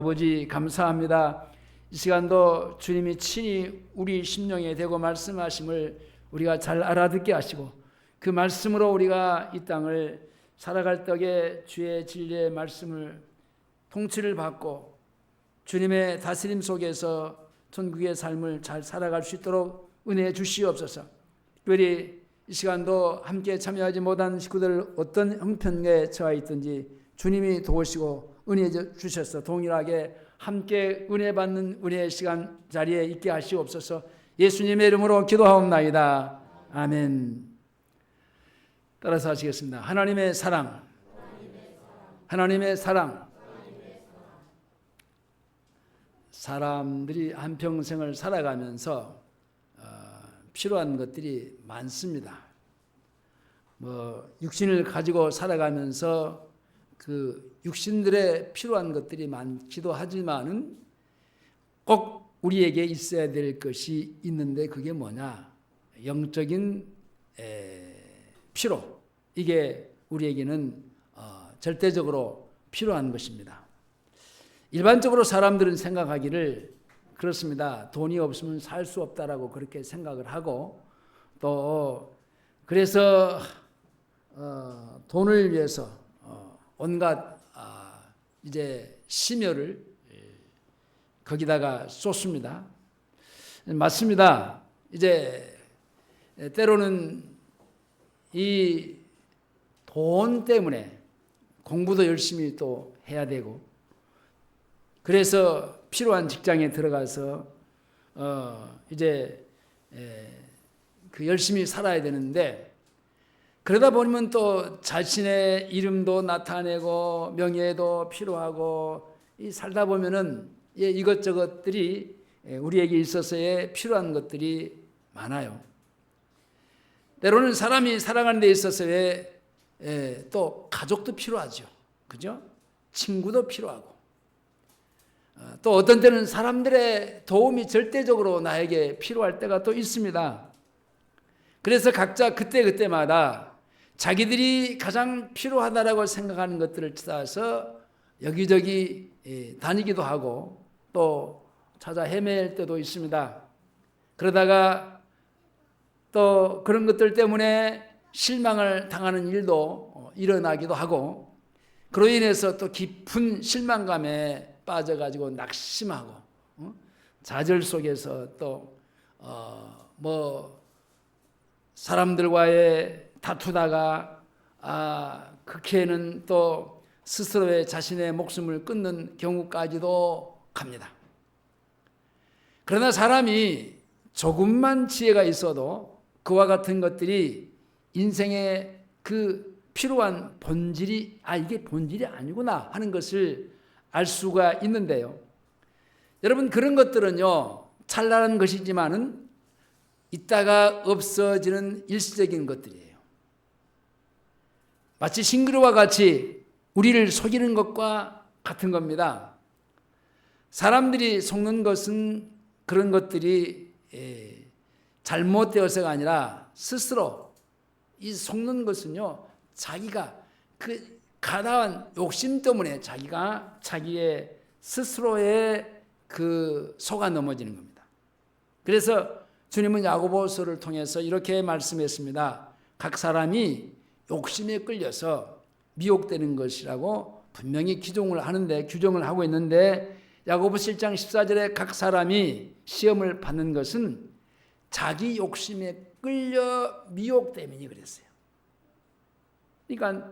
아버지 감사합니다. 이 시간도 주님이 친히 우리 심령에 대고 말씀하심을 우리가 잘 알아듣게 하시고 그 말씀으로 우리가 이 땅을 살아갈 적에 주의 진리의 말씀을 통치를 받고 주님의 다스림 속에서 천국의 삶을 잘 살아갈 수 있도록 은혜해 주시옵소서. 특별히 이 시간도 함께 참여하지 못한 식구들 어떤 형편에 처해 있든지 주님이 도우시고 은혜 주셔서 동일하게 함께 은혜 받는 은혜의 시간 자리에 있게 하시옵소서. 예수님의 이름으로 기도하옵나이다. 아멘. 따라서 하시겠습니다. 하나님의 사랑, 하나님의 사랑. 사람들이 한평생을 살아가면서 필요한 것들이 많습니다. 육신을 가지고 살아가면서 그 육신들의 필요한 것들이 많기도 하지만은 꼭 우리에게 있어야 될 것이 있는데 그게 뭐냐? 영적인 필요. 이게 우리에게는 절대적으로 필요한 것입니다. 일반적으로 사람들은 생각하기를 그렇습니다. 돈이 없으면 살 수 없다라고 그렇게 생각을 하고 또 그래서 돈을 위해서 온갖 이제 심혈을 거기다가 쏟습니다. 맞습니다. 이제 때로는 이 돈 때문에 공부도 열심히 또 해야 되고 그래서 필요한 직장에 들어가서 이제 그 열심히 살아야 되는데 그러다 보면 또 자신의 이름도 나타내고 명예도 필요하고 이 살다 보면은 이것저것들이 우리에게 있어서의 필요한 것들이 많아요. 때로는 사람이 살아가는 데 있어서의 또 가족도 필요하죠. 그죠? 친구도 필요하고 또 어떤 때는 사람들의 도움이 절대적으로 나에게 필요할 때가 또 있습니다. 그래서 각자 그때그때마다 자기들이 가장 필요하다라고 생각하는 것들을 찾아서 여기저기 다니기도 하고 또 찾아 헤맬 때도 있습니다. 그러다가 또 그런 것들 때문에 실망을 당하는 일도 일어나기도 하고 그로 인해서 또 깊은 실망감에 빠져가지고 낙심하고 좌절 속에서 또 사람들과의 다투다가 극해는 또 스스로의 자신의 목숨을 끊는 경우까지도 갑니다. 그러나 사람이 조금만 지혜가 있어도 그와 같은 것들이 인생의 그 필요한 본질이 이게 본질이 아니구나 하는 것을 알 수가 있는데요. 여러분 그런 것들은요 찬란한 것이지만은 있다가 없어지는 일시적인 것들이에요. 마치 싱그러와 같이 우리를 속이는 것과 같은 겁니다. 사람들이 속는 것은 그런 것들이 잘못되어서가 아니라 스스로 이 속는 것은요 자기가 그 가다한 욕심 때문에 자기가 자기의 스스로의 그 속아 넘어지는 겁니다. 그래서 주님은 야고보서를 통해서 이렇게 말씀했습니다. 각 사람이 욕심에 끌려서 미혹되는 것이라고 분명히 규정을 하고 있는데 야고보서 1장 14절에 각 사람이 시험을 받는 것은 자기 욕심에 끌려 미혹되면이 그랬어요. 그러니까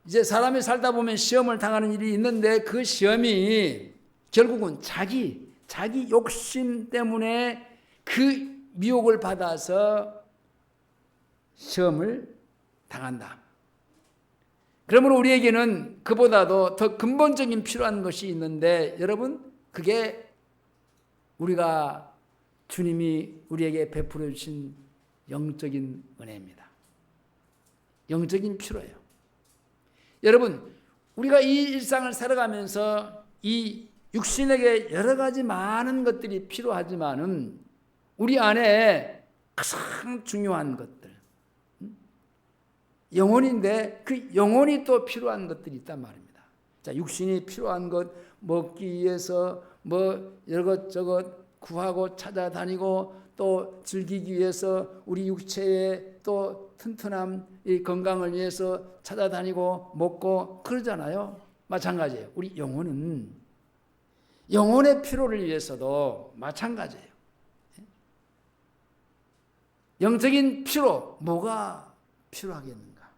이제 사람이 살다 보면 시험을 당하는 일이 있는데 그 시험이 결국은 자기 욕심 때문에 그 미혹을 받아서 시험을 당한다. 그러므로 우리에게는 그보다도 더 근본적인 필요한 것이 있는데 여러분 그게 우리가 주님이 우리에게 베풀어 주신 영적인 은혜입니다. 영적인 필요예요. 여러분 우리가 이 일상을 살아가면서 이 육신에게 여러 가지 많은 것들이 필요하지만은 우리 안에 가장 중요한 것들 영혼인데 그 영혼이 또 필요한 것들이 있단 말입니다. 자, 육신이 필요한 것 먹기 위해서 뭐 이것저것 구하고 찾아다니고 또 즐기기 위해서 우리 육체의 또 튼튼함, 이 건강을 위해서 찾아다니고 먹고 그러잖아요. 마찬가지예요. 우리 영혼은 영혼의 피로를 위해서도 마찬가지예요. 영적인 피로, 뭐가 필요하겠는가?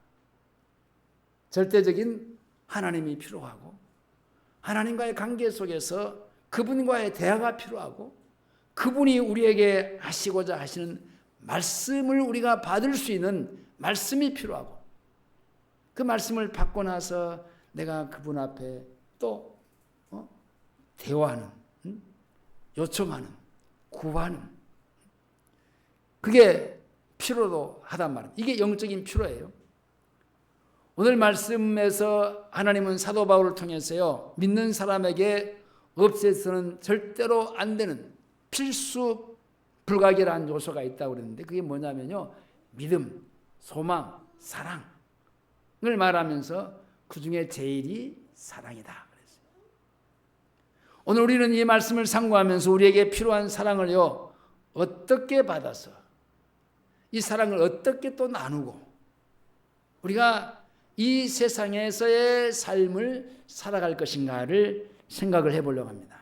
절대적인 하나님이 필요하고 하나님과의 관계 속에서 그분과의 대화가 필요하고 그분이 우리에게 하시고자 하시는 말씀을 우리가 받을 수 있는 말씀이 필요하고 그 말씀을 받고 나서 내가 그분 앞에 또 대화하는, 요청하는, 구하는 그게 필요도 하단 말이에요. 이게 영적인 필요예요. 오늘 말씀에서 하나님은 사도 바울을 통해서요, 믿는 사람에게 없애서는 절대로 안 되는 필수 불가결한 요소가 있다고 그랬는데 그게 뭐냐면요, 믿음, 소망, 사랑을 말하면서 그 중에 제일이 사랑이다 그랬어요. 오늘 우리는 이 말씀을 상고하면서 우리에게 필요한 사랑을요, 어떻게 받아서 이 사랑을 어떻게 또 나누고 우리가 이 세상에서의 삶을 살아갈 것인가를 생각을 해보려고 합니다.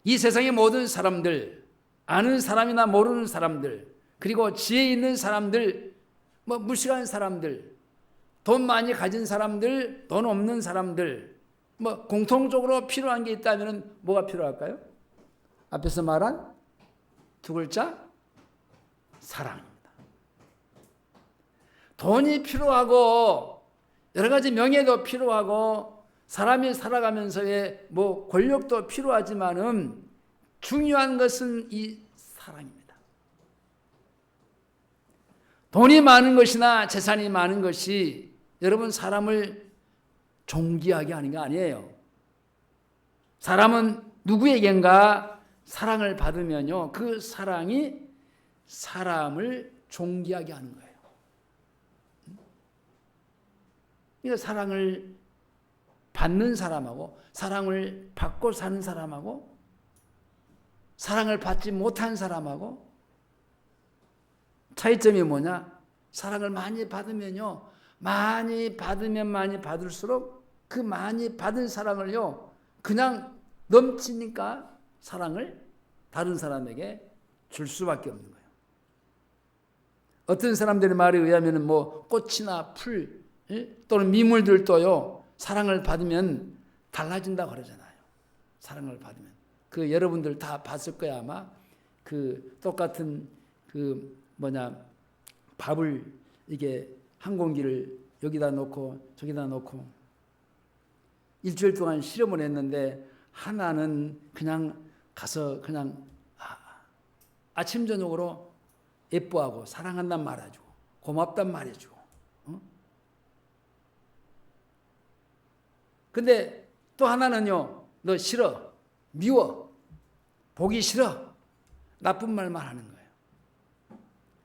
이 세상의 모든 사람들, 아는 사람이나 모르는 사람들, 그리고 지혜 있는 사람들, 무식한 사람들, 돈 많이 가진 사람들, 돈 없는 사람들, 공통적으로 필요한 게 있다면 뭐가 필요할까요? 앞에서 말한 두 글자, 사랑입니다. 돈이 필요하고 여러 가지 명예도 필요하고 사람이 살아가면서의 권력도 필요하지만은 중요한 것은 이 사랑입니다. 돈이 많은 것이나 재산이 많은 것이 여러분 사람을 존귀하게 하는 게 아니에요. 사람은 누구에겐가 사랑을 받으면요, 그 사랑이 사람을 존귀하게 하는 거예요. 그러니까 사랑을 받는 사람하고 사랑을 받고 사는 사람하고 사랑을 받지 못한 사람하고 차이점이 뭐냐? 사랑을 많이 받으면요, 많이 받으면 많이 받을수록 그 많이 받은 사랑을요, 그냥 넘치니까 사랑을 다른 사람에게 줄 수밖에 없는 거예요. 어떤 사람들의 말에 의하면 꽃이나 풀 또는 미물들도요, 사랑을 받으면 달라진다고 그러잖아요. 사랑을 받으면. 여러분들 다 봤을 거야, 아마. 똑같은 밥을 이게 한 공기를 여기다 놓고 저기다 놓고 일주일 동안 실험을 했는데 하나는 그냥 가서 그냥 아침 저녁으로 예뻐하고 사랑한단 말해주고 고맙단 말해주고 근데 또 하나는요, 너 싫어, 미워, 보기 싫어, 나쁜 말만 하는 거예요.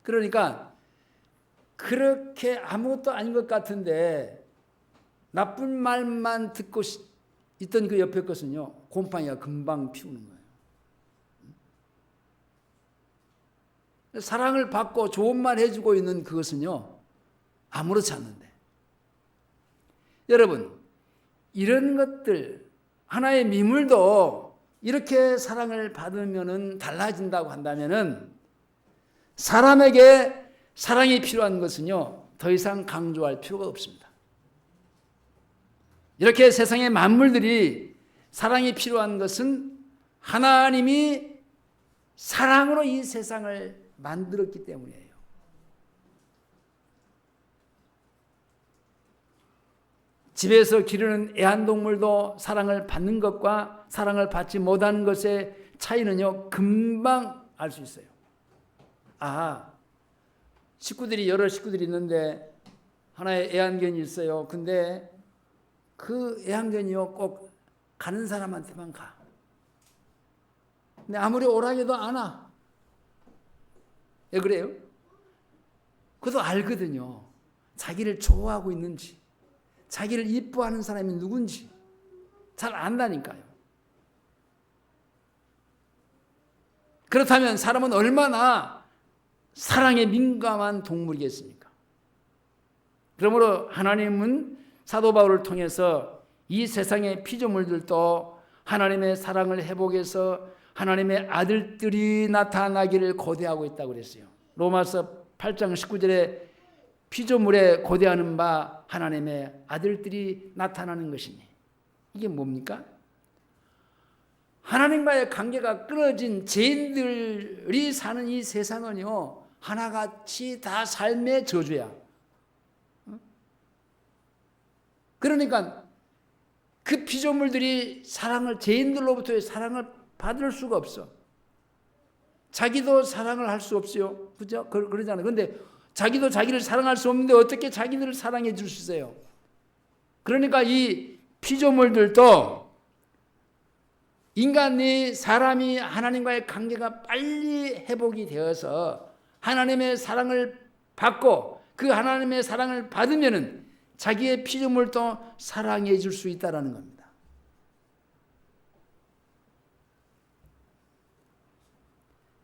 그러니까 그렇게 아무것도 아닌 것 같은데 나쁜 말만 듣고 있던 그 옆에 것은요, 곰팡이가 금방 피우는 거예요. 사랑을 받고 좋은 말 해주고 있는 그것은요, 아무렇지 않는데. 여러분, 이런 것들, 하나의 미물도 이렇게 사랑을 받으면 달라진다고 한다면 사람에게 사랑이 필요한 것은요, 더 이상 강조할 필요가 없습니다. 이렇게 세상의 만물들이 사랑이 필요한 것은 하나님이 사랑으로 이 세상을 만들었기 때문이에요. 집에서 기르는 애완동물도 사랑을 받는 것과 사랑을 받지 못하는 것의 차이는요, 금방 알 수 있어요. 여러 식구들이 있는데 하나의 애완견이 있어요. 근데 그 애완견이요, 꼭 가는 사람한테만 가. 근데 아무리 오라게도 안 와. 왜 그래요? 그것도 알거든요. 자기를 좋아하고 있는지, 자기를 이뻐하는 사람이 누군지. 잘 안다니까요. 그렇다면 사람은 얼마나 사랑에 민감한 동물이겠습니까? 그러므로 하나님은 사도 바울을 통해서 이 세상의 피조물들도 하나님의 사랑을 회복해서 하나님의 아들들이 나타나기를 고대하고 있다고 그랬어요. 로마서 8장 19절에 피조물에 고대하는 바 하나님의 아들들이 나타나는 것이니, 이게 뭡니까? 하나님과의 관계가 끊어진 죄인들이 사는 이 세상은요, 하나같이 다 삶의 저주야. 그러니까 그 피조물들이 죄인들로부터의 사랑을 받을 수가 없어. 자기도 사랑을 할 수 없어요. 그죠? 그러잖아요. 그런데 자기도 자기를 사랑할 수 없는데 어떻게 자기들을 사랑해 줄 수 있어요? 그러니까 이 피조물들도 사람이 하나님과의 관계가 빨리 회복이 되어서 하나님의 사랑을 받고 그 하나님의 사랑을 받으면은 자기의 피조물도 사랑해 줄 수 있다라는 겁니다.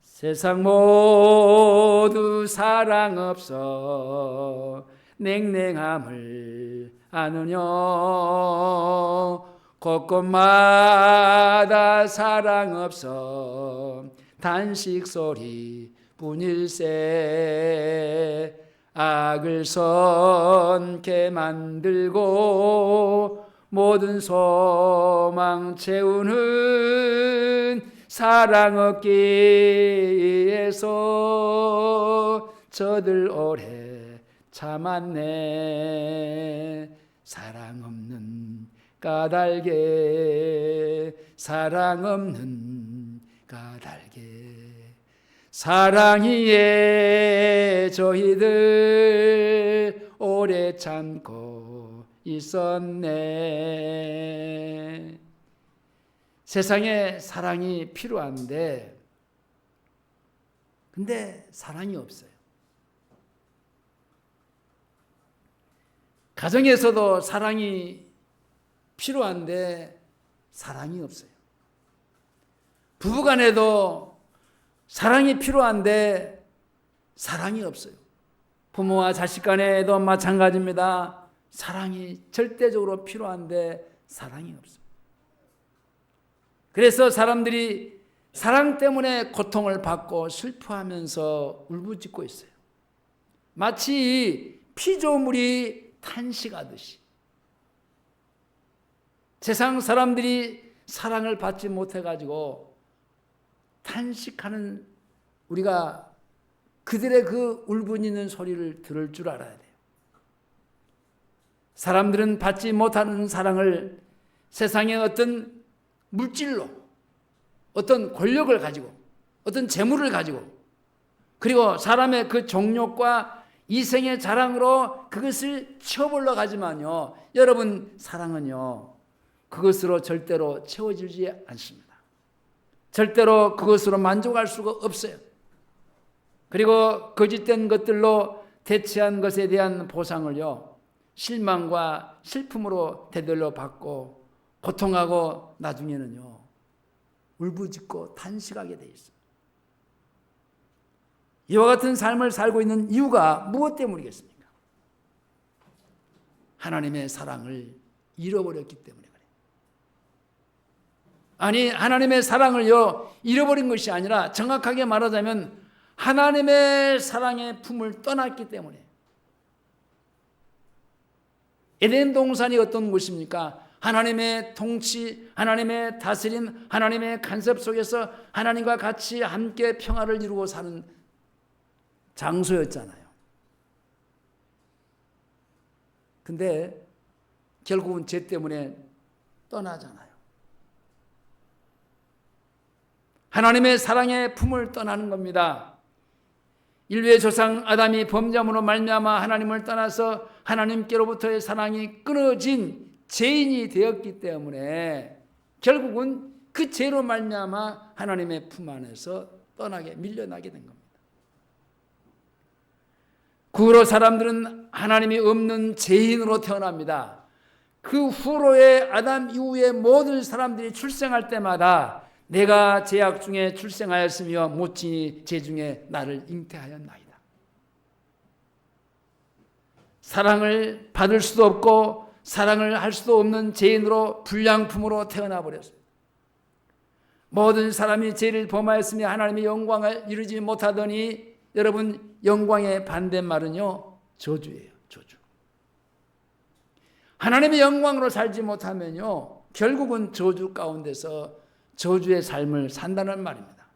세상 모두 사랑 없어 냉랭함을 아느냐, 곳곳마다 사랑 없어 단식 소리 뿐일세. 악을 선케 만들고 모든 소망 채우는 사랑 없기에서 저들 오래 참았네. 사랑 없는 까닭에, 사랑 없는 까닭에 사랑이에 저희들 오래 참고 있었네. 세상에 사랑이 필요한데, 근데 사랑이 없어요. 가정에서도 사랑이 필요한데 사랑이 없어요. 부부간에도 사랑이 필요한데 사랑이 없어요. 부모와 자식 간에도 마찬가지입니다. 사랑이 절대적으로 필요한데 사랑이 없어요. 그래서 사람들이 사랑 때문에 고통을 받고 슬퍼하면서 울부짖고 있어요. 마치 피조물이 탄식하듯이. 세상 사람들이 사랑을 받지 못해가지고 탄식하는, 우리가 그들의 그 울부짖는 소리를 들을 줄 알아야 돼요. 사람들은 받지 못하는 사랑을 세상의 어떤 물질로, 어떤 권력을 가지고, 어떤 재물을 가지고, 그리고 사람의 그 정욕과 이생의 자랑으로 그것을 채워보려 하지만요, 여러분, 사랑은요 그것으로 절대로 채워지지 않습니다. 절대로 그것으로 만족할 수가 없어요. 그리고 거짓된 것들로 대체한 것에 대한 보상을요, 실망과 슬픔으로 되돌려 받고 고통하고 나중에는요 울부짖고 탄식하게 돼 있어요. 이와 같은 삶을 살고 있는 이유가 무엇 때문이겠습니까? 하나님의 사랑을 잃어버렸기 때문에 그래요. 아니, 하나님의 사랑을요 잃어버린 것이 아니라 정확하게 말하자면 하나님의 사랑의 품을 떠났기 때문에. 에덴 동산이 어떤 곳입니까? 하나님의 통치, 하나님의 다스림, 하나님의 간섭 속에서 하나님과 같이 함께 평화를 이루고 사는 장소였잖아요. 근데 결국은 죄 때문에 떠나잖아요. 하나님의 사랑의 품을 떠나는 겁니다. 인류의 조상 아담이 범죄함으로 말미암아 하나님을 떠나서 하나님께로부터의 사랑이 끊어진 죄인이 되었기 때문에 결국은 그 죄로 말미암아 하나님의 품 안에서 밀려나게 된 겁니다. 그 후로 사람들은 하나님이 없는 죄인으로 태어납니다. 그 후로의 아담 이후의 모든 사람들이 출생할 때마다 내가 제약 중에 출생하였으며 못지니 제 중에 나를 잉태하였나이다. 사랑을 받을 수도 없고 사랑을 할 수도 없는 죄인으로 불량품으로 태어나 버렸습니다. 모든 사람이 죄를 범하였으며 하나님의 영광을 이루지 못하더니 여러분, 영광의 반대말은요, 저주예요. 저주. 하나님의 영광으로 살지 못하면요, 결국은 저주 가운데서 저주의 삶을 산다는 말입니다.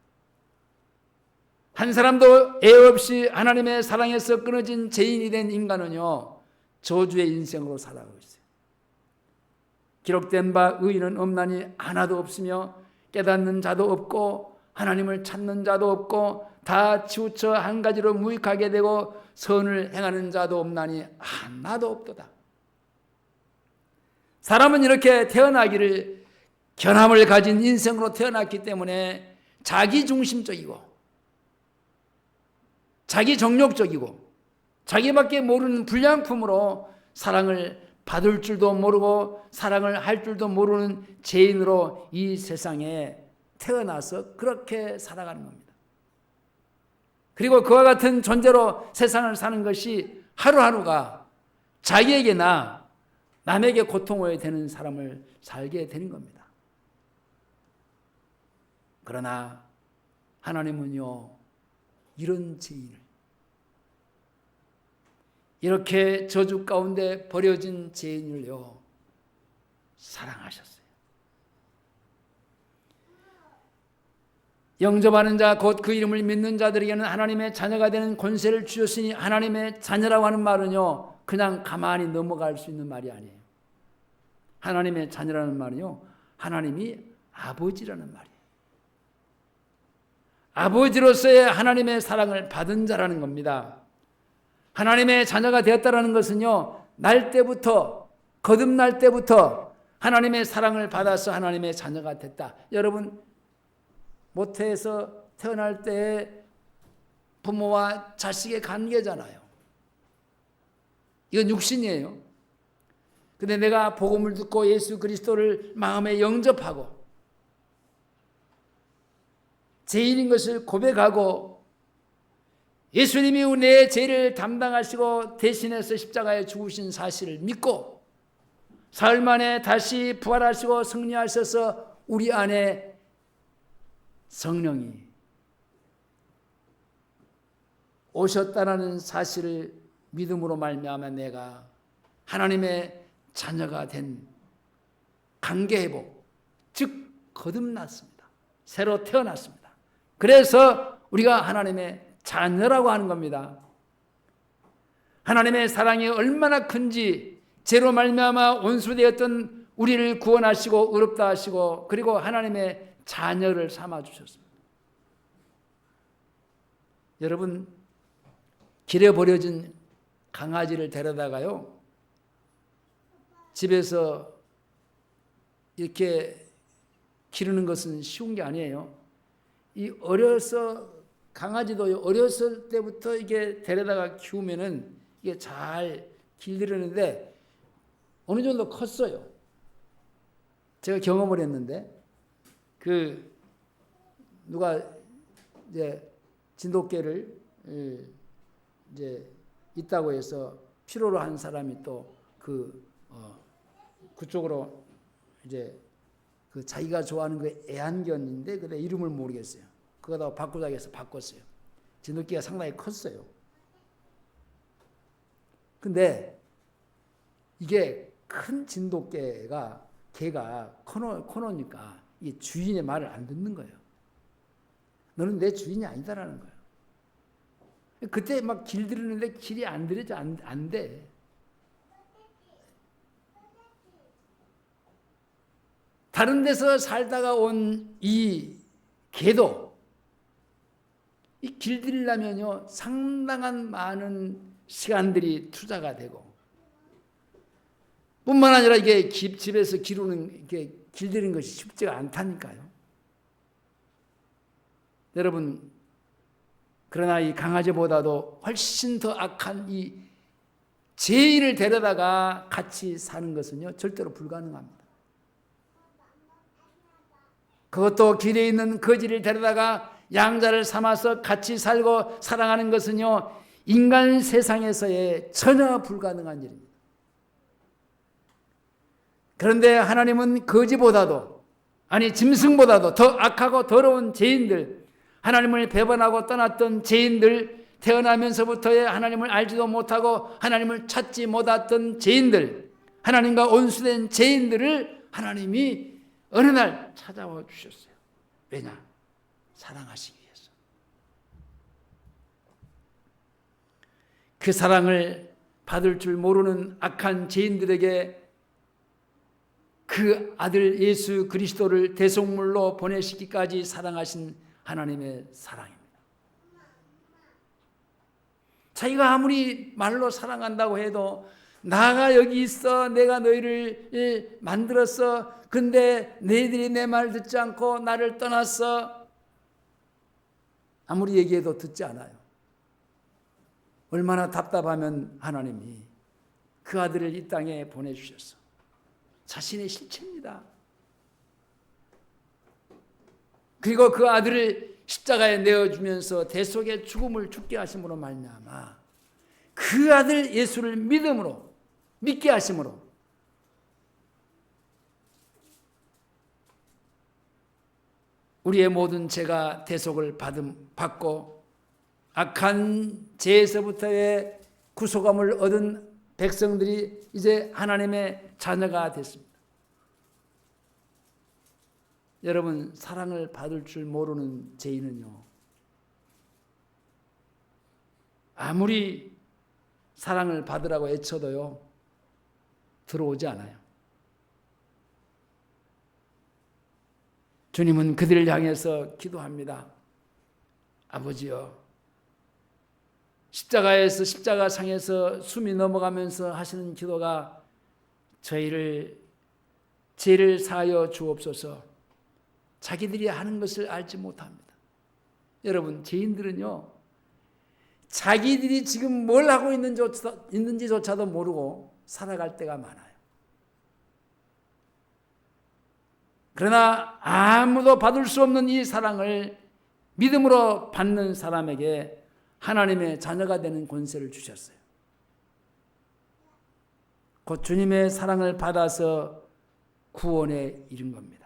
한 사람도 애 없이 하나님의 사랑에서 끊어진 죄인이 된 인간은요, 저주의 인생으로 살아가고 있어요. 기록된 바 의인은 없나니 하나도 없으며 깨닫는 자도 없고 하나님을 찾는 자도 없고 다 치우쳐 한 가지로 무익하게 되고 선을 행하는 자도 없나니 하나도 없도다. 사람은 이렇게 태어나기를 견함을 가진 인생으로 태어났기 때문에 자기중심적이고 자기정욕적이고 자기밖에 모르는 불량품으로 사랑을 받을 줄도 모르고 사랑을 할 줄도 모르는 죄인으로 이 세상에 태어나서 그렇게 살아가는 겁니다. 그리고 그와 같은 존재로 세상을 사는 것이 하루하루가 자기에게나 남에게 고통이 되는 사람을 살게 되는 겁니다. 그러나 하나님은요, 이런 죄인을, 이렇게 저주 가운데 버려진 죄인을요, 사랑하셨어요. 영접하는 자, 곧 그 이름을 믿는 자들에게는 하나님의 자녀가 되는 권세를 주셨으니, 하나님의 자녀라고 하는 말은요, 그냥 가만히 넘어갈 수 있는 말이 아니에요. 하나님의 자녀라는 말은요, 하나님이 아버지라는 말이에요. 아버지로서의 하나님의 사랑을 받은 자라는 겁니다. 하나님의 자녀가 되었다는 것은요, 날 때부터, 거듭날 때부터 하나님의 사랑을 받아서 하나님의 자녀가 됐다. 여러분, 모태에서 태어날 때 부모와 자식의 관계잖아요. 이건 육신이에요. 근데 내가 복음을 듣고 예수 그리스도를 마음에 영접하고 죄인인 것을 고백하고 예수님이 내 죄를 담당하시고 대신해서 십자가에 죽으신 사실을 믿고 사흘 만에 다시 부활하시고 승리하셔서 우리 안에 성령이 오셨다는 사실을 믿음으로 말미암아 내가 하나님의 자녀가 된 관계회복, 즉 거듭났습니다. 새로 태어났습니다. 그래서 우리가 하나님의 자녀라고 하는 겁니다. 하나님의 사랑이 얼마나 큰지 죄로 말미암아 원수되었던 우리를 구원하시고 의롭다 하시고 그리고 하나님의 자녀를 삼아주셨습니다. 여러분, 길에 버려진 강아지를 데려다가요, 집에서 이렇게 기르는 것은 쉬운 게 아니에요. 이 강아지도 어렸을 때부터 이게 데려다가 키우면은 이게 잘 길들이는데 어느 정도 컸어요. 제가 경험을 했는데, 누가 이제 진돗개를 이제 있다고 해서 필요로 한 사람이 또 그쪽으로 이제 자기가 좋아하는 그 애완견인데 근데 이름을 모르겠어요. 그거다 바꾸자고 해서 바꿨어요. 진돗개가 상당히 컸어요. 근데 이게 큰 진돗개가 개가 커놓으니까 이 주인의 말을 안 듣는 거예요. 너는 내 주인이 아니다라는 거예요. 그때 막 길들이는데 길이 안 들여져 안 돼. 다른 데서 살다가 온 이 개도 이 길들이려면요 상당한 많은 시간들이 투자가 되고 뿐만 아니라 이게 집에서 이게 길들이는 것이 쉽지가 않다니까요. 여러분, 그러나 이 강아지보다도 훨씬 더 악한 이 죄인을 데려다가 같이 사는 것은요 절대로 불가능합니다. 그것도 길에 있는 거지를 데려다가 양자를 삼아서 같이 살고 사랑하는 것은요 인간 세상에서의 전혀 불가능한 일입니다. 그런데 하나님은 거지보다도 아니 짐승보다도 더 악하고 더러운 죄인들, 하나님을 배반하고 떠났던 죄인들, 태어나면서부터의 하나님을 알지도 못하고 하나님을 찾지 못했던 죄인들, 하나님과 온수된 죄인들을 하나님이 어느 날 찾아와 주셨어요. 왜냐? 사랑하시기 위해서. 그 사랑을 받을 줄 모르는 악한 죄인들에게 그 아들 예수 그리스도를 대속물로 보내시기까지 사랑하신 하나님의 사랑입니다. 자기가 아무리 말로 사랑한다고 해도 나가 여기 있어, 내가 너희를 만들었어, 근데 너희들이 내 말 듣지 않고 나를 떠났어, 아무리 얘기해도 듣지 않아요. 얼마나 답답하면 하나님이 그 아들을 이 땅에 보내주셨어. 자신의 실체입니다. 그리고 그 아들을 십자가에 내어주면서 대속의 죽음을 죽게 하심으로 말미암아 그 아들 예수를 믿게 하심으로 우리의 모든 죄가 대속을 받고 악한 죄에서부터의 구속함을 얻은 백성들이 이제 하나님의 자녀가 됐습니다. 여러분, 사랑을 받을 줄 모르는 죄인은요, 아무리 사랑을 받으라고 애쳐도요 들어오지 않아요. 주님은 그들을 향해서 기도합니다. 아버지여, 십자가상에서 숨이 넘어가면서 하시는 기도가 죄를 사하여 주옵소서. 자기들이 하는 것을 알지 못합니다. 여러분, 죄인들은요 자기들이 지금 뭘 하고 있는지조차도 모르고 살아갈 때가 많아요. 그러나 아무도 받을 수 없는 이 사랑을 믿음으로 받는 사람에게 하나님의 자녀가 되는 권세를 주셨어요. 곧 주님의 사랑을 받아서 구원에 이른 겁니다.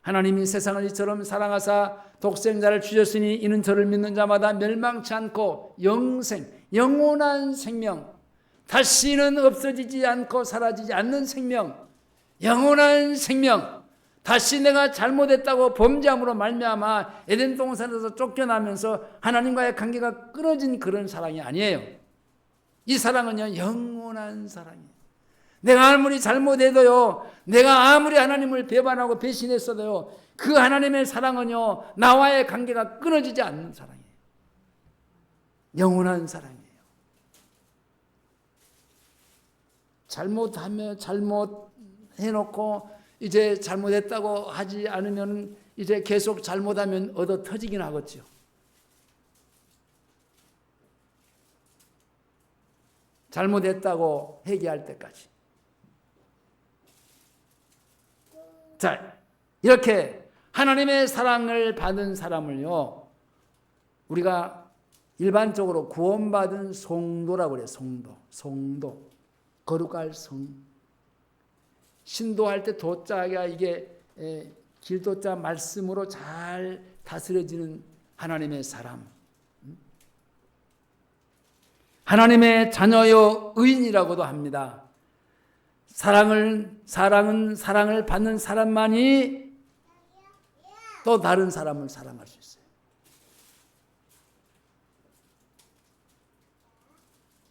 하나님이 세상을 이처럼 사랑하사 독생자를 주셨으니 이는 저를 믿는 자마다 멸망치 않고 영원한 생명, 다시는 없어지지 않고 사라지지 않는 생명, 영원한 생명, 다시 내가 잘못했다고 범죄함으로 말미암아 에덴 동산에서 쫓겨나면서 하나님과의 관계가 끊어진 그런 사랑이 아니에요. 이 사랑은요 영원한 사랑이에요. 내가 아무리 잘못해도요, 내가 아무리 하나님을 배반하고 배신했어도요, 그 하나님의 사랑은요 나와의 관계가 끊어지지 않는 사랑이에요. 영원한 사랑이에요. 잘못해놓고 이제 잘못했다고 하지 않으면 이제 계속 잘못하면 얻어 터지긴 하겠죠. 잘못했다고 회개할 때까지. 자, 이렇게 하나님의 사랑을 받은 사람을요 우리가 일반적으로 구원받은 성도라고 그래요. 성도, 거룩할 성. 신도할 때 도자가 이게 길도자 말씀으로 잘 다스려지는 하나님의 사람, 하나님의 자녀요 의인이라고도 합니다. 사랑은 사랑을 받는 사람만이 또 다른 사람을 사랑할 수 있어요.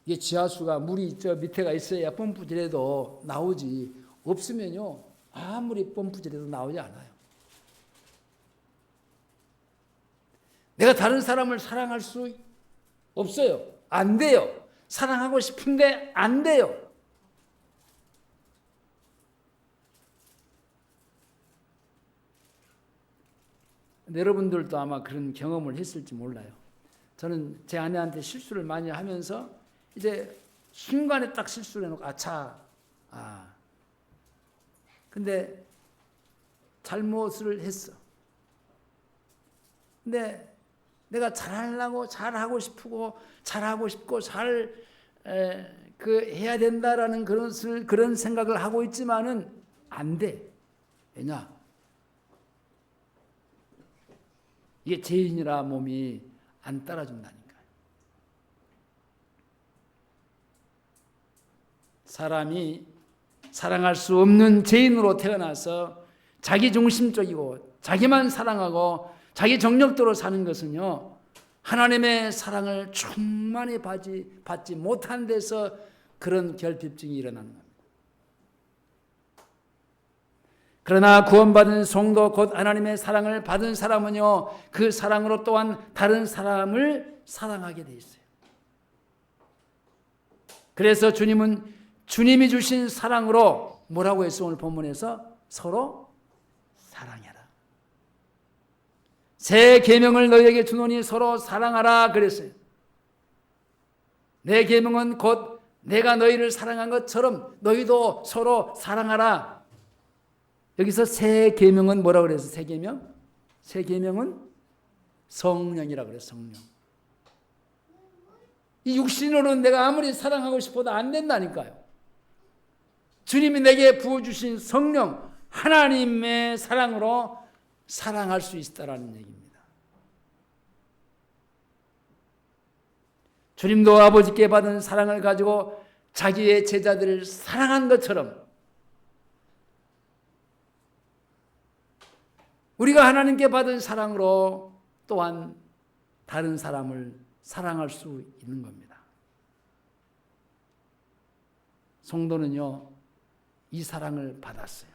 이게 지하수가 물이 저 밑에가 있어야 펌프질해도 나오지, 없으면요 아무리 펌프질해도 나오지 않아요. 내가 다른 사람을 사랑할 수 없어요. 안 돼요. 사랑하고 싶은데 안 돼요. 여러분들도 아마 그런 경험을 했을지 몰라요. 저는 제 아내한테 실수를 많이 하면서 이제 순간에 딱 실수를 해놓고 근데 잘못을 했어. 근데 내가 잘하고 싶고 해야 된다라는 그런 생각을 하고 있지만은 안 돼. 왜냐? 이게 죄인이라 몸이 안 따라준다니까. 사람이 사랑할 수 없는 죄인으로 태어나서 자기 중심적이고 자기만 사랑하고 자기 정력대로 사는 것은요, 하나님의 사랑을 충만히 받지 못한 데서 그런 결핍증이 일어나는 겁니다. 그러나 구원받은 성도 곧 하나님의 사랑을 받은 사람은요, 그 사랑으로 또한 다른 사람을 사랑하게 돼 있어요. 그래서 주님은 주님이 주신 사랑으로 뭐라고 했어? 오늘 본문에서 서로 사랑해라. 새 계명을 너희에게 주노니 서로 사랑하라 그랬어요. 내 계명은 곧 내가 너희를 사랑한 것처럼 너희도 서로 사랑하라. 여기서 새 계명은 뭐라고 그랬어? 새 계명? 새 계명은 성령이라 그래. 성령. 이 육신으로는 내가 아무리 사랑하고 싶어도 안 된다니까요. 주님이 내게 부어주신 성령, 하나님의 사랑으로 사랑할 수 있다라는 얘기입니다. 주님도 아버지께 받은 사랑을 가지고 자기의 제자들을 사랑한 것처럼 우리가 하나님께 받은 사랑으로 또한 다른 사람을 사랑할 수 있는 겁니다. 성도는요, 이 사랑을 받았어요.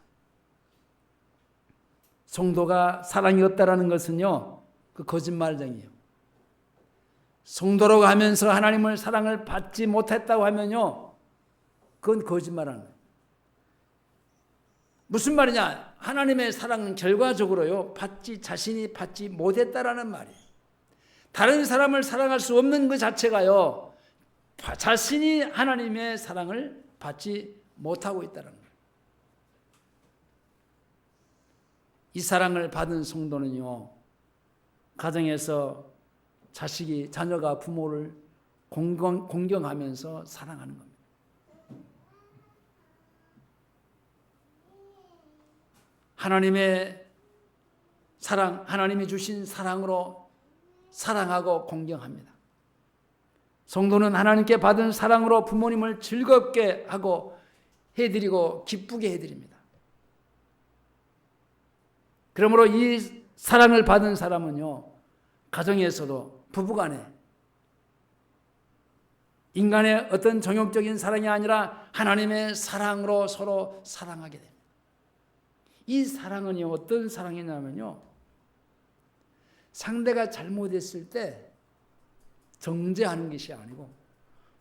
성도가 사랑이 없다라는 것은요, 그 거짓말쟁이에요. 성도라고 하면서 하나님을 사랑을 받지 못했다고 하면요, 그건 거짓말하는 거예요. 무슨 말이냐? 하나님의 사랑은 결과적으로요, 자신이 받지 못했다라는 말이에요. 다른 사람을 사랑할 수 없는 그 자체가요, 자신이 하나님의 사랑을 받지 못하고 있다는 거예요. 이 사랑을 받은 성도는요, 가정에서 자녀가 부모를 공경하면서 사랑하는 겁니다. 하나님의 사랑, 하나님이 주신 사랑으로 사랑하고 공경합니다. 성도는 하나님께 받은 사랑으로 부모님을 즐겁게 하고 해드리고 기쁘게 해드립니다. 그러므로 이 사랑을 받은 사람은요, 가정에서도 부부간에 인간의 어떤 정욕적인 사랑이 아니라 하나님의 사랑으로 서로 사랑하게 됩니다. 이 사랑은요, 어떤 사랑이냐면요, 상대가 잘못했을 때 정죄하는 것이 아니고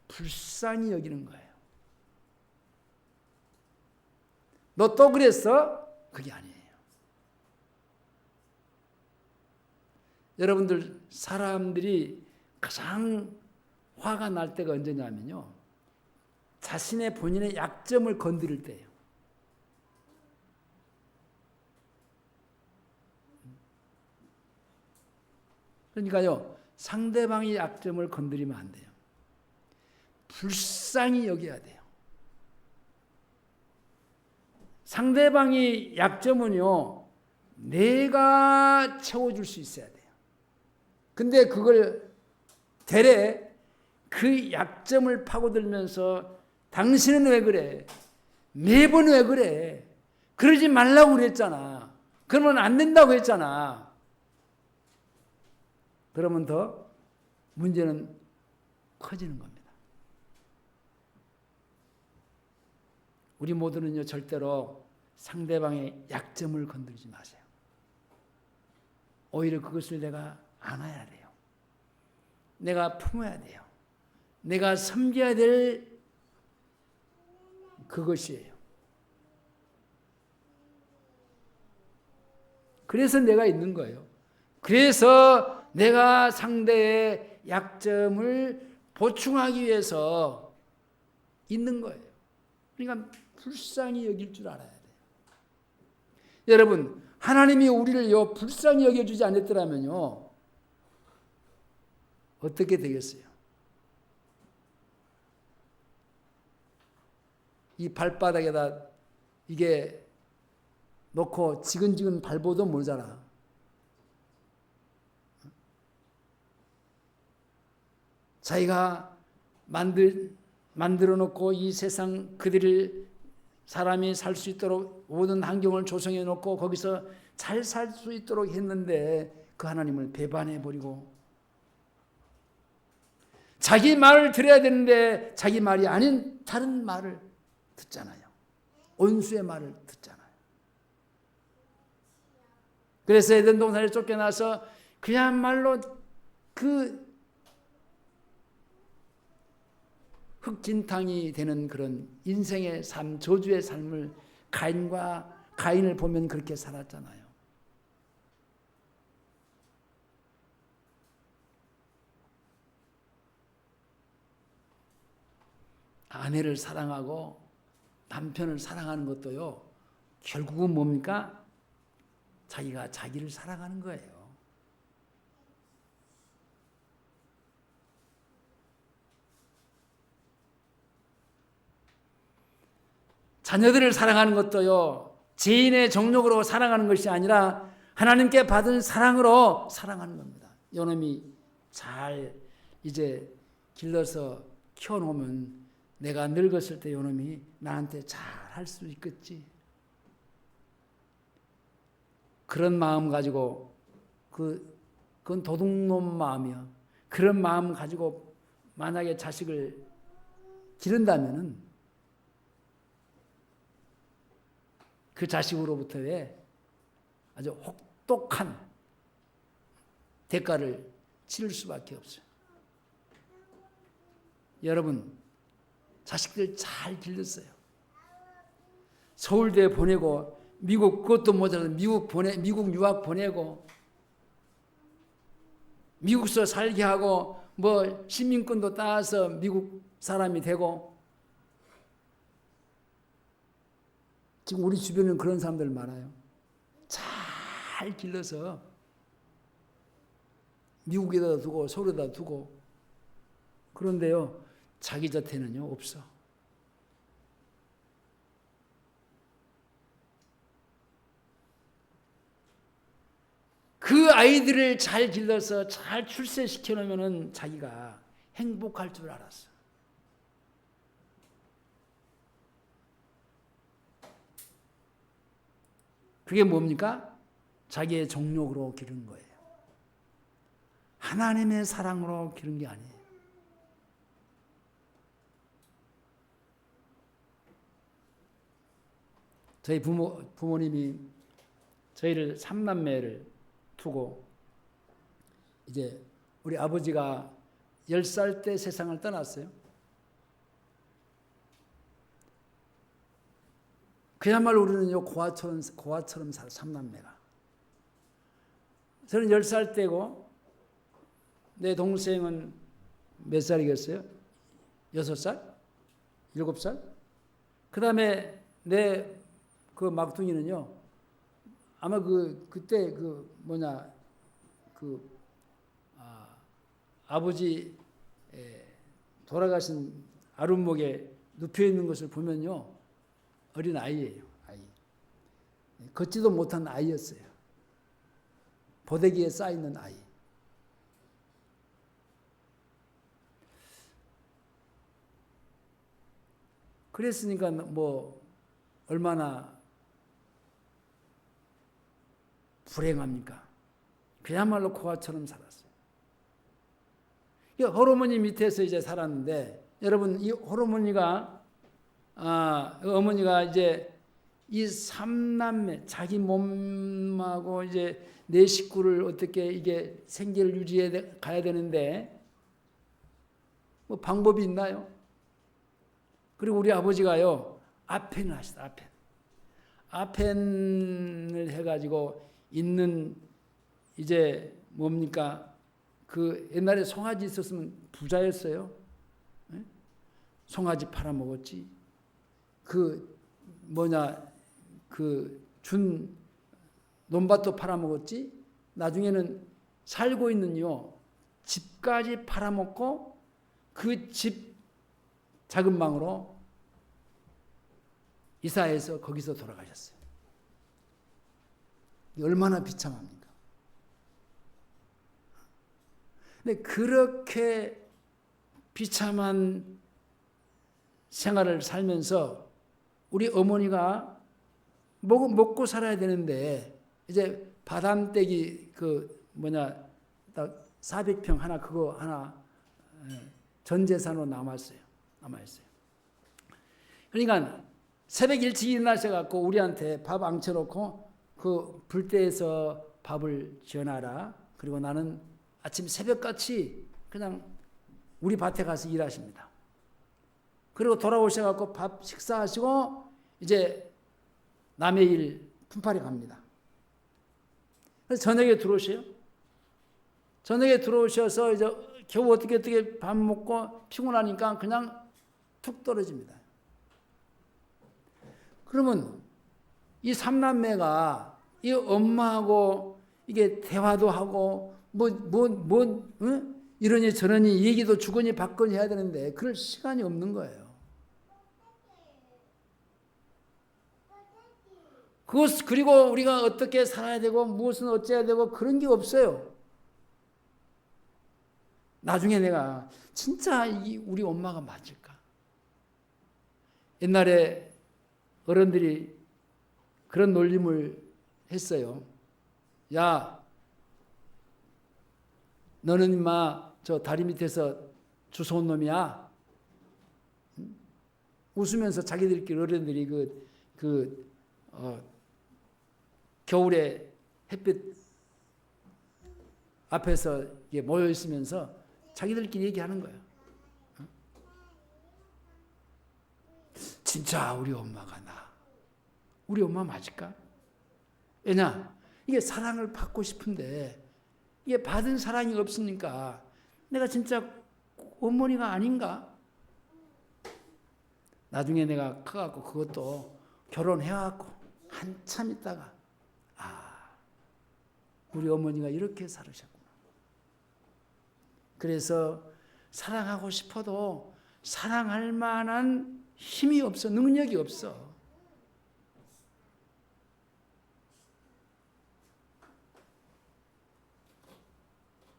불쌍히 여기는 거예요. 너 또 그랬어? 그게 아니에요. 여러분들, 사람들이 가장 화가 날 때가 언제냐면요, 본인의 약점을 건드릴 때예요. 그러니까요, 상대방의 약점을 건드리면 안 돼요. 불쌍히 여겨야 돼요. 상대방의 약점은요, 내가 채워줄 수 있어야 돼요. 근데 그걸 되레 그 약점을 파고들면서 당신은 왜 그래? 매번 왜 그래? 그러지 말라고 그랬잖아. 그러면 안 된다고 했잖아. 그러면 더 문제는 커지는 겁니다. 우리 모두는요, 절대로 상대방의 약점을 건드리지 마세요. 오히려 그것을 내가 안아야 돼요. 내가 품어야 돼요. 내가 섬겨야 될 그것이에요. 그래서 내가 있는 거예요. 그래서 내가 상대의 약점을 보충하기 위해서 있는 거예요. 그러니까 불쌍히 여길 줄 알아야 돼요. 여러분, 하나님이 우리를 불쌍히 여겨주지 않았더라면요, 어떻게 되겠어요? 이 발바닥에다 이게 놓고 지근지근 밟아도 모자라. 자기가 만들어 놓고 이 세상 그들을 사람이 살 수 있도록 모든 환경을 조성해 놓고 거기서 잘 살 수 있도록 했는데 그 하나님을 배반해 버리고 자기 말을 들어야 되는데 자기 말이 아닌 다른 말을 듣잖아요. 원수의 말을 듣잖아요. 그래서 에덴 동산에 쫓겨나서 그야말로 그 흑진탕이 되는 그런 인생의 삶, 저주의 삶을 가인을 보면 그렇게 살았잖아요. 아내를 사랑하고 남편을 사랑하는 것도요, 결국은 뭡니까? 자기가 자기를 사랑하는 거예요. 자녀들을 사랑하는 것도요, 죄인의 정욕으로 사랑하는 것이 아니라 하나님께 받은 사랑으로 사랑하는 겁니다. 요놈이 잘 이제 길러서 키워놓으면 내가 늙었을 때 요놈이 나한테 잘 할 수 있겠지. 그런 마음 가지고 그건 도둑놈 마음이야. 그런 마음 가지고 만약에 자식을 기른다면은 그 자식으로부터의 아주 혹독한 대가를 치를 수밖에 없어요. 여러분, 자식들 잘 길렀어요. 서울대 보내고 미국 그것도 모자라서 미국 유학 보내고 미국서 살게 하고 뭐 시민권도 따서 미국 사람이 되고 지금 우리 주변에는 그런 사람들 많아요. 잘 길러서 미국에다 두고 서울에다 두고 그런데요 자기 곁에는요 없어. 그 아이들을 잘 길러서 잘 출세시켜 놓으면은 자기가 행복할 줄 알았어. 그게 뭡니까? 자기의 정욕으로 기른 거예요. 하나님의 사랑으로 기른 게 아니에요. 저희 부모님이 저희를 3남매를 두고 이제 우리 아버지가 10살 때 세상을 떠났어요. 그야말로 우리는 고아처럼 살아, 3남매가. 저는 10살 때고 내 동생은 몇 살이겠어요? 6살? 7살? 그 다음에 내 그 막둥이는요, 아마 그때 아버지 돌아가신 아랫목에 눕혀 있는 것을 보면요, 어린 아이예요. 아이. 걷지도 못한 아이였어요. 보대기에 쌓이는 아이. 그랬으니까 뭐 얼마나 불행합니까? 그야말로 고아처럼 살았어요. 이 호르몬이 밑에서 이제 살았는데, 여러분 이 호르몬이가 어머니가 이제 이 3남매 자기 몸하고 이제 내 식구를 어떻게 이게 생계를 유지해 가야 되는데 뭐 방법이 있나요? 그리고 우리 아버지가요 아펜을 하시다. 아펜을 해가지고 있는 이제 뭡니까? 그 옛날에 송아지 있었으면 부자였어요. 네? 송아지 팔아먹었지. 그 준 논밭도 팔아먹었지. 나중에는 살고 있는요 집까지 팔아먹고 그 집 작은 방으로 이사해서 거기서 돌아가셨어요. 얼마나 비참합니까? 근데 그렇게 비참한 생활을 살면서 우리 어머니가 먹고 살아야 되는데 이제 바담떼기 딱 400평 하나 그거 하나 전 재산으로 남아있어요. 그러니까 새벽 일찍 일어나셔갖고 우리한테 밥 앙쳐놓고 그 불때에서 밥을 지어놔라. 그리고 나는 아침 새벽같이 그냥 우리 밭에 가서 일하십니다. 그리고 돌아오셔갖고 밥 식사하시고 이제 남의 일 품팔이 갑니다. 그래서 저녁에 들어오셔요. 저녁에 들어오셔서 이제 겨우 어떻게 밥 먹고 피곤하니까 그냥 툭 떨어집니다. 그러면 이 삼남매가 이 엄마하고 이게 대화도 하고 이러니 저러니 얘기도 주거니 받거니 해야 되는데 그럴 시간이 없는 거예요. 그리고 우리가 어떻게 살아야 되고 무엇은 어째야 되고 그런 게 없어요. 나중에 내가 진짜 우리 엄마가 맞을까? 옛날에 어른들이 그런 놀림을 했어요. 야, 너는 인마 저 다리 밑에서 주워온 놈이야. 웃으면서 자기들끼리 어른들이 겨울에 햇빛 앞에서 모여 있으면서 자기들끼리 얘기하는 거예요. 진짜 우리 엄마가 우리 엄마 맞을까? 왜냐? 이게 사랑을 받고 싶은데 이게 받은 사랑이 없으니까 내가 진짜 어머니가 아닌가? 나중에 내가 커갖고 그것도 결혼해갖고 한참 있다가 우리 어머니가 이렇게 살으셨구나. 그래서 사랑하고 싶어도 사랑할 만한 힘이 없어. 능력이 없어.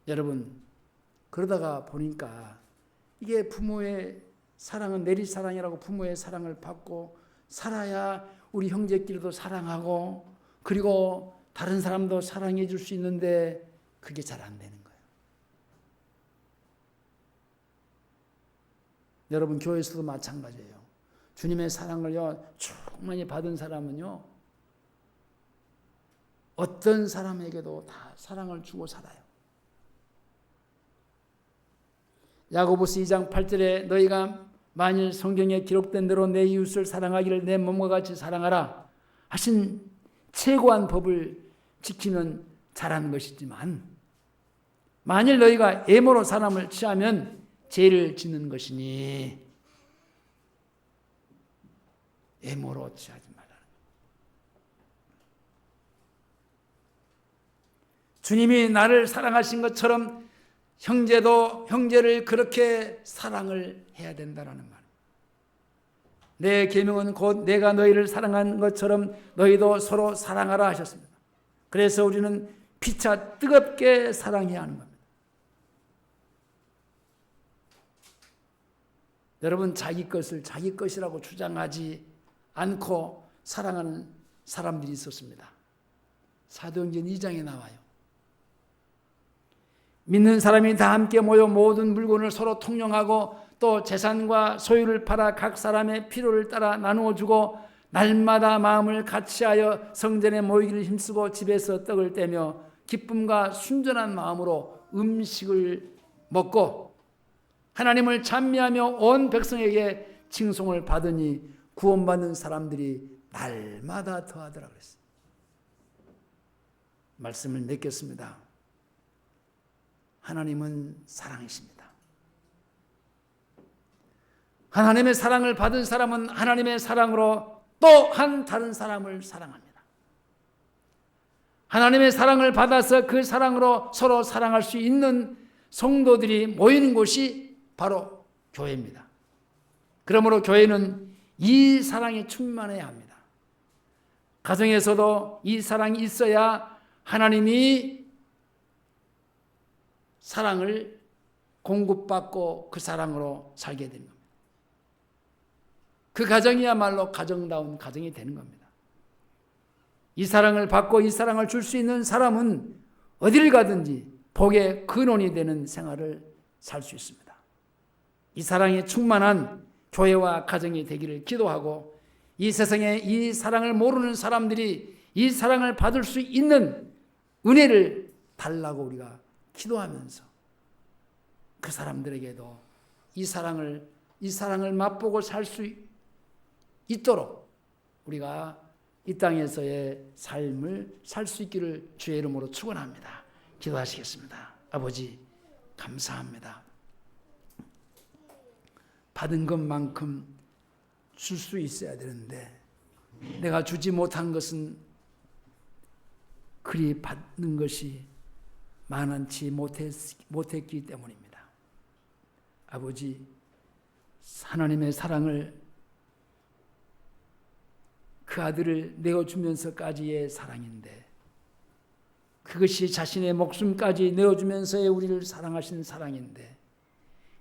여러분, 그러다가 보니까 이게 부모의 사랑은 내리사랑이라고 부모의 사랑을 받고 살아야 우리 형제끼리도 사랑하고 그리고 다른 사람도 사랑해 줄 수 있는데 그게 잘 안 되는 거예요. 여러분, 교회에서도 마찬가지예요. 주님의 사랑을요 충만히 받은 사람은요 어떤 사람에게도 다 사랑을 주고 살아요. 야고보서 2장 8절에 너희가 만일 성경에 기록된 대로 내 이웃을 사랑하기를 내 몸과 같이 사랑하라 하신 최고한 법을 지키면 잘하는 것이지만 만일 너희가 애모로 사람을 취하면 죄를 짓는 것이니 애모로 취하지 말라는 거예요. 주님이 나를 사랑하신 것처럼 형제를 그렇게 사랑을 해야 된다는 말. 내 계명은 곧 내가 너희를 사랑한 것처럼 너희도 서로 사랑하라 하셨습니다. 그래서 우리는 피차 뜨겁게 사랑해야 하는 겁니다. 여러분, 자기 것을 자기 것이라고 주장하지 않고 사랑하는 사람들이 있었습니다. 사도행전 2장에 나와요. 믿는 사람이 다 함께 모여 모든 물건을 서로 통용하고 또 재산과 소유를 팔아 각 사람의 필요를 따라 나누어 주고 날마다 마음을 같이하여 성전에 모이기를 힘쓰고 집에서 떡을 떼며 기쁨과 순전한 마음으로 음식을 먹고 하나님을 찬미하며 온 백성에게 칭송을 받으니 구원받는 사람들이 날마다 더하더라 그랬어요. 말씀을 맺겠습니다. 하나님은 사랑이십니다. 하나님의 사랑을 받은 사람은 하나님의 사랑으로 또 한 다른 사람을 사랑합니다. 하나님의 사랑을 받아서 그 사랑으로 서로 사랑할 수 있는 성도들이 모이는 곳이 바로 교회입니다. 그러므로 교회는 이 사랑에 충만해야 합니다. 가정에서도 이 사랑이 있어야 하나님이 사랑을 공급받고 그 사랑으로 살게 되는 겁니다. 그 가정이야말로 가정다운 가정이 되는 겁니다. 이 사랑을 받고 이 사랑을 줄 수 있는 사람은 어디를 가든지 복의 근원이 되는 생활을 살 수 있습니다. 이 사랑에 충만한 교회와 가정이 되기를 기도하고, 이 세상에 이 사랑을 모르는 사람들이 이 사랑을 받을 수 있는 은혜를 달라고 우리가 기도하면서 그 사람들에게도 이 사랑을 맛보고 살 수 있도록 우리가 이 땅에서의 삶을 살 수 있기를 주의 이름으로 축원합니다. 기도하시겠습니다. 아버지, 감사합니다. 받은 것만큼 줄 수 있어야 되는데 내가 주지 못한 것은 그리 받는 것이 많지 못했기 때문입니다. 아버지, 하나님의 사랑을, 그 아들을 내어주면서까지의 사랑인데, 그것이 자신의 목숨까지 내어주면서의 우리를 사랑하신 사랑인데,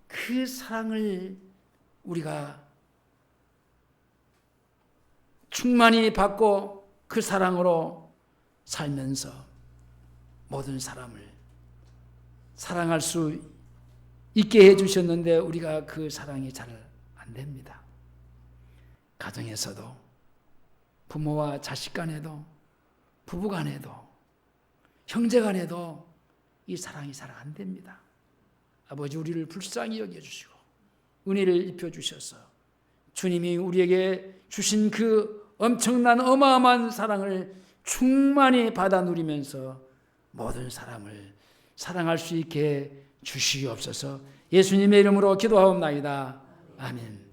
그 사랑을 우리가 충만히 받고 그 사랑으로 살면서 모든 사람을 사랑할 수 있게 해주셨는데 우리가 그 사랑이 잘 안 됩니다. 가정에서도, 부모와 자식 간에도, 부부 간에도, 형제 간에도 이 사랑이 잘 안 됩니다. 아버지, 우리를 불쌍히 여겨주시고 은혜를 입혀주셔서 주님이 우리에게 주신 그 엄청난 어마어마한 사랑을 충만히 받아 누리면서 모든 사람을 사랑할 수 있게 주시옵소서. 예수님의 이름으로 기도하옵나이다. 아멘.